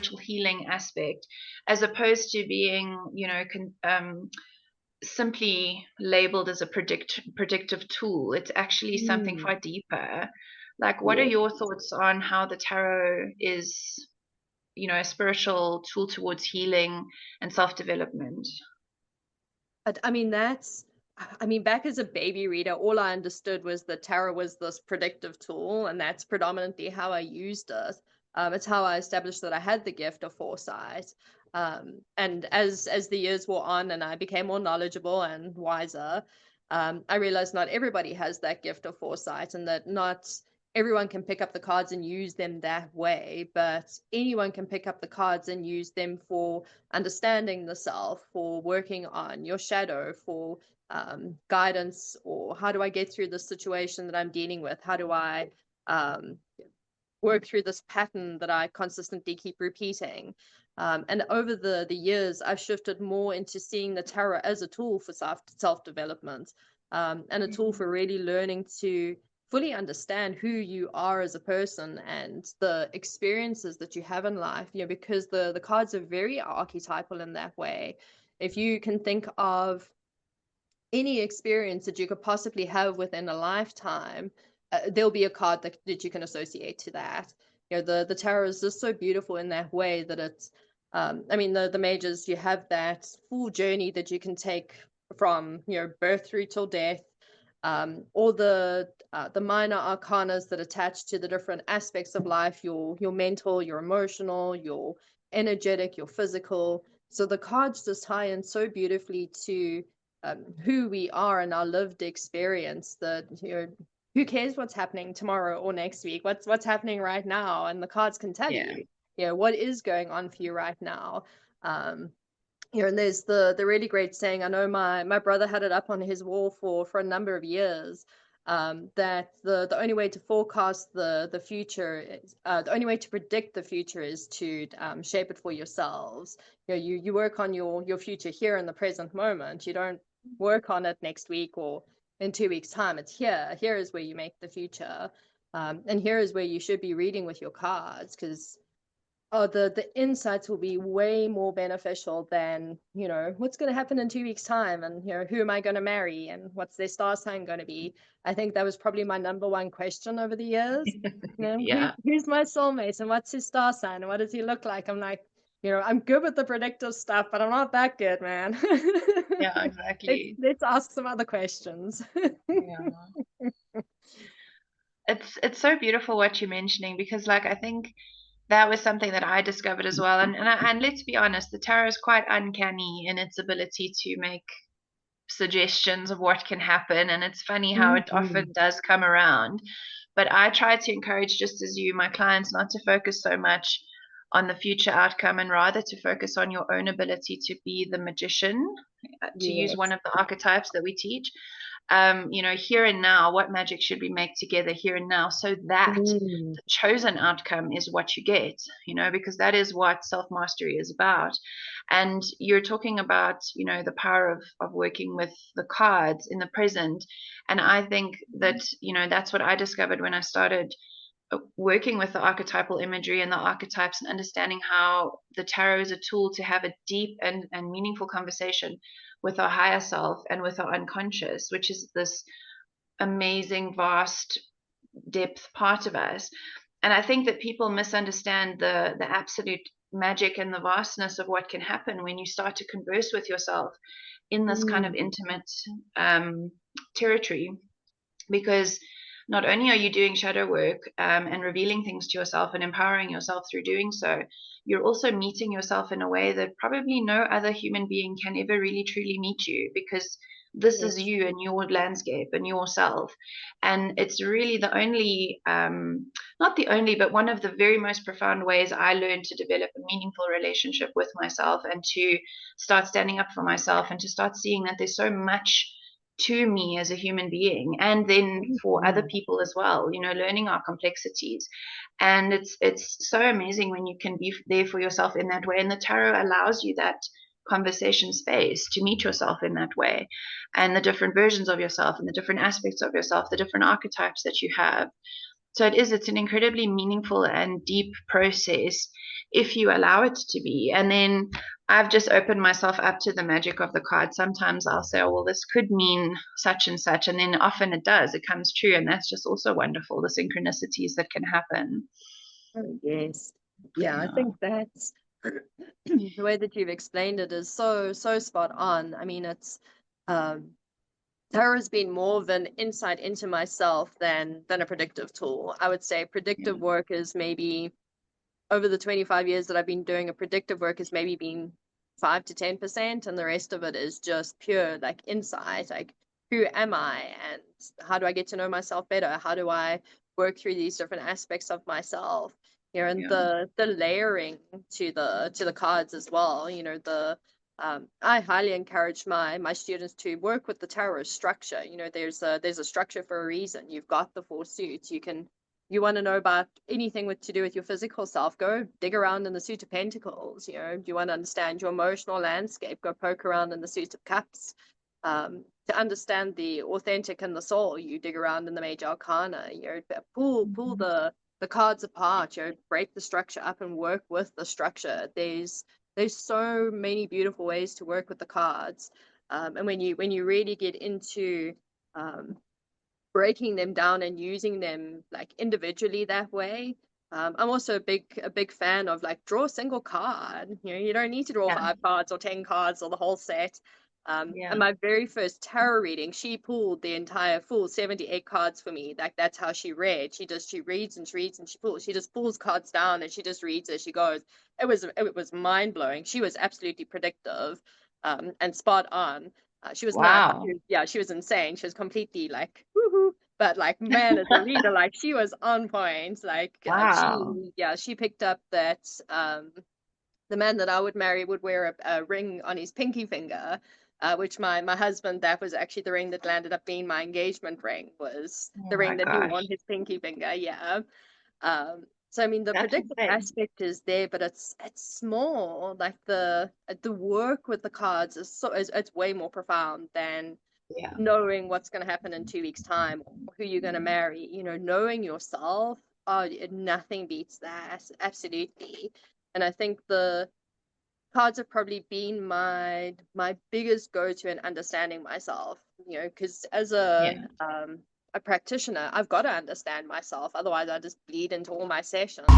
spiritual healing aspect, as opposed to being, simply labeled as a predictive tool. It's actually something far deeper. Like, what are your thoughts on how the tarot is, a spiritual tool towards healing and self-development? I mean, back as a baby reader, all I understood was that tarot was this predictive tool, and that's predominantly how I used it. It's how I established that I had the gift of foresight. And as the years wore on and I became more knowledgeable and wiser, I realized not everybody has that gift of foresight, and that not everyone can pick up the cards and use them that way, but anyone can pick up the cards and use them for understanding the self, for working on your shadow, for guidance, or how do I get through the situation that I'm dealing with? How do I um, work through this pattern that I consistently keep repeating? And over the years, I've shifted more into seeing the tarot as a tool for self-development, and a tool for really learning to fully understand who you are as a person and the experiences that you have in life, because the cards are very archetypal in that way. If you can think of any experience that you could possibly have within a lifetime, there'll be a card that you can associate to that. The tarot is just so beautiful in that way that it's, the majors, you have that full journey that you can take from, birth through till death, all the minor arcanas that attach to the different aspects of life, your mental, your emotional, your energetic, your physical. So the cards just tie in so beautifully to who we are and our lived experience, that who cares what's happening tomorrow or next week, what's happening right now, and the cards can tell you what is going on for you right now. And there's the really great saying, I know my brother had it up on his wall for a number of years, that the only way to forecast the future is, the only way to predict the future is to shape it for yourselves. You work on your future here in the present moment. You don't work on it next week or in 2 weeks time. It's here is where you make the future, and here is where you should be reading with your cards, because the insights will be way more beneficial than, what's going to happen in 2 weeks time, and who am I going to marry, and what's their star sign going to be. I think that was probably my number one question over the years. Who's my soulmate, and what's his star sign, and what does he look like? I'm like, I'm good with the predictive stuff, but I'm not that good, man. Yeah, exactly. Let's ask some other questions. Yeah. It's so beautiful what you're mentioning, because I think that was something that I discovered as well. And let's be honest, the tarot is quite uncanny in its ability to make suggestions of what can happen, and it's funny how it often does come around. But I try to encourage, just as you, my clients, not to focus so much on the future outcome, and rather to focus on your own ability to be the magician, to use one of the archetypes that we teach. Here and now, what magic should we make together here and now, so that the chosen outcome is what you get, because that is what self-mastery is about. And you're talking about, the power of working with the cards in the present. And I think that, that's what I discovered when I started working with the archetypal imagery and the archetypes, and understanding how the tarot is a tool to have a deep and meaningful conversation with our higher self and with our unconscious, which is this amazing, vast depth part of us. And I think that people misunderstand the absolute magic and the vastness of what can happen when you start to converse with yourself in this kind of intimate territory. Because not only are you doing shadow work and revealing things to yourself and empowering yourself through doing so, you're also meeting yourself in a way that probably no other human being can ever really truly meet you, because this is you and your landscape and yourself. And it's really the only, not the only, but one of the very most profound ways I learned to develop a meaningful relationship with myself, and to start standing up for myself, and to start seeing that there's so much to me as a human being, and then for other people as well, learning our complexities. And it's so amazing when you can be there for yourself in that way, and the tarot allows you that conversation space to meet yourself in that way, and the different versions of yourself and the different aspects of yourself, the different archetypes that you have. So it's an incredibly meaningful and deep process if you allow it to be. And then I've just opened myself up to the magic of the card. Sometimes I'll say, oh, well, this could mean such and such. And then often it does, it comes true. And that's just also wonderful, the synchronicities that can happen. Oh, yes. Yeah, I think that's the way that you've explained it is so spot on. I mean, it's tarot has been more of an insight into myself than a predictive tool. I would say predictive work is maybe, over the 25 years that I've been doing a predictive work, has maybe been 5 to 10%, and the rest of it is just pure like insight, like who am I and how do I get to know myself better? How do I work through these different aspects of myself? You know, and the layering to the cards as well. You know, I highly encourage my students to work with the tarot structure. You know, there's a structure for a reason. You've got the 4 suits. You want to know about anything to do with your physical self, go dig around in the suit of pentacles. You know, you want to understand your emotional landscape, go poke around in the suit of cups. To understand the authentic and the soul, you dig around in the major arcana. You know, pull the cards apart. You know, break the structure up and work with the structure. There's so many beautiful ways to work with the cards, and when you really get into breaking them down and using them like individually that way. I'm also a big fan of like draw a single card. You know, you don't need to draw 5 cards or 10 cards or the whole set. And my very first tarot reading, she pulled the entire full 78 cards for me. Like that's how she read. She reads and she reads and she pulls. She just pulls cards down and she just reads as she goes. It was mind blowing. She was absolutely predictive, and spot on. She was nuts. She was insane. She was completely like woohoo. But like, man, as a reader, like she was on point. Like, she picked up that the man that I would marry would wear a ring on his pinky finger, which my husband, that was actually the ring that landed up being my engagement ring, was the ring that he wore on his pinky finger. Yeah. So I mean, the predictive aspect is there, but it's small. Like the work with the cards is it's way more profound than knowing what's going to happen in 2 weeks' time, or who you're going to marry. You know, knowing yourself, nothing beats that. Absolutely. And I think the cards have probably been my biggest go-to in understanding myself. You know, because as a practitioner, I've got to understand myself. Otherwise, I just bleed into all my sessions.